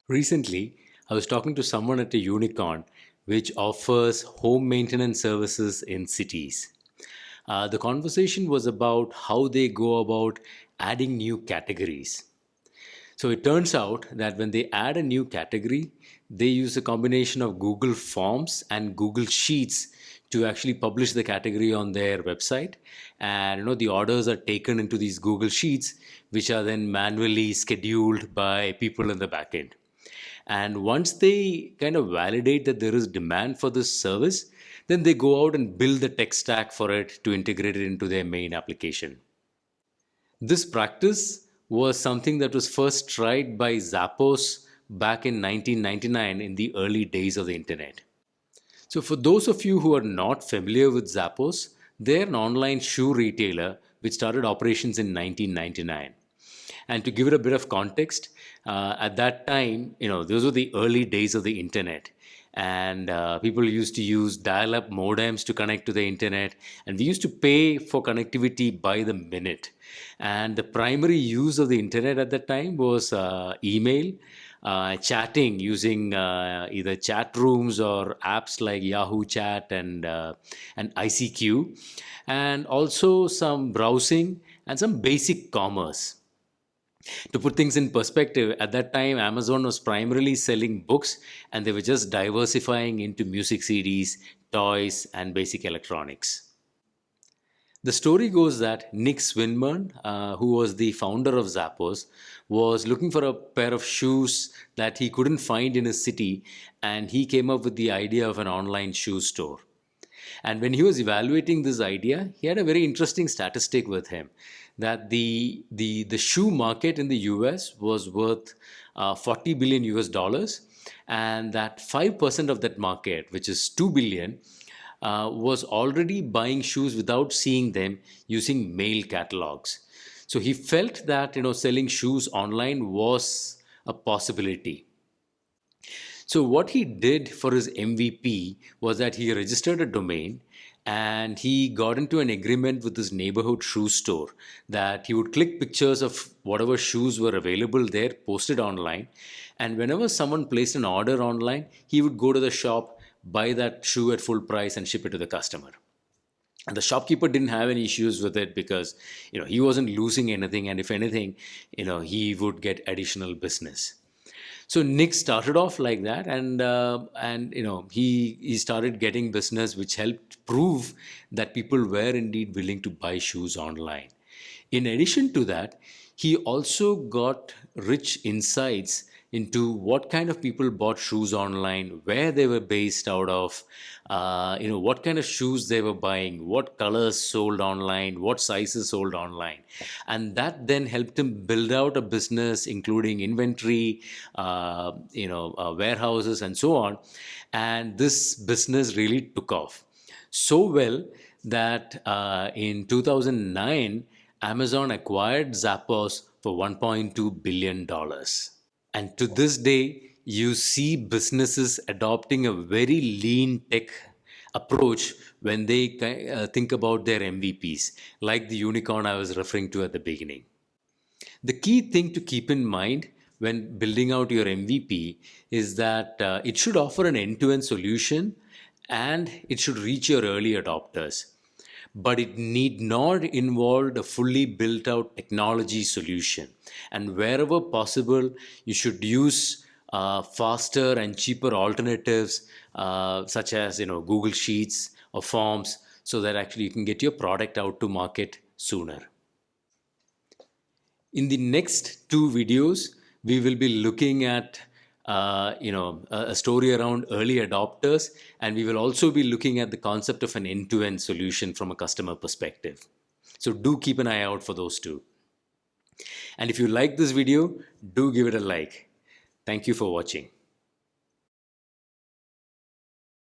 Recently, I was talking to someone at a unicorn which offers home maintenance services in cities. The conversation was about how they go about adding new categories. So it turns out that when they add a new category, they use a combination of Google Forms and Google Sheets to actually publish the category on their website. And the orders are taken into these Google Sheets, which are then manually scheduled by people in the backend. And once they kind of validate that there is demand for this service, then they go out and build the tech stack for it to integrate it into their main application. This practice was something that was first tried by Zappos back in 1999 in the early days of the internet. So, for those of you who are not familiar with Zappos, they're an online shoe retailer which started operations in 1999. And to give it a bit of context, at that time, those were the early days of the internet. And people used to use dial up modems to connect to the internet. And we used to pay for connectivity by the minute. And the primary use of the internet at that time was email, chatting using either chat rooms or apps like Yahoo Chat and ICQ, and also some browsing and some basic commerce. To put things in perspective, at that time, Amazon was primarily selling books and they were just diversifying into music CDs, toys, and basic electronics. The story goes that Nick Swinburne, who was the founder of Zappos, was looking for a pair of shoes that he couldn't find in his city, and he came up with the idea of an online shoe store. And when he was evaluating this idea, he had a very interesting statistic with him that the shoe market in the US was worth 40 billion US dollars, and that 5% of that market, which is 2 billion, was already buying shoes without seeing them using mail catalogs. So he felt that selling shoes online was a possibility. So what he did for his MVP was that he registered a domain and he got into an agreement with his neighborhood shoe store that he would click pictures of whatever shoes were available there, posted online, and whenever someone placed an order online, he would go to the shop, buy that shoe at full price and ship it to the customer. And the shopkeeper didn't have any issues with it because he wasn't losing anything, and if anything, he would get additional business. So Nick started off like that, and he started getting business, which helped prove that people were indeed willing to buy shoes online. In addition to that, he also got rich insights into what kind of people bought shoes online, where they were based out of, what kind of shoes they were buying, what colors sold online, what sizes sold online. And that then helped him build out a business, including inventory, warehouses, and so on. And this business really took off so well that in 2009, Amazon acquired Zappos for $1.2 billion. And to this day, you see businesses adopting a very lean tech approach when they think about their MVPs, like the unicorn I was referring to at the beginning. The key thing to keep in mind when building out your MVP is that it should offer an end to end solution and it should reach your early adopters. But it need not involve a fully built out technology solution. And wherever possible, you should use faster and cheaper alternatives, such as Google Sheets or Forms, so that actually you can get your product out to market sooner. In the next two videos, we will be looking at a story around early adopters, and we will also be looking at the concept of an end-to-end solution from a customer perspective. So do keep an eye out for those two. And if you like this video, do give it a like. Thank you for watching.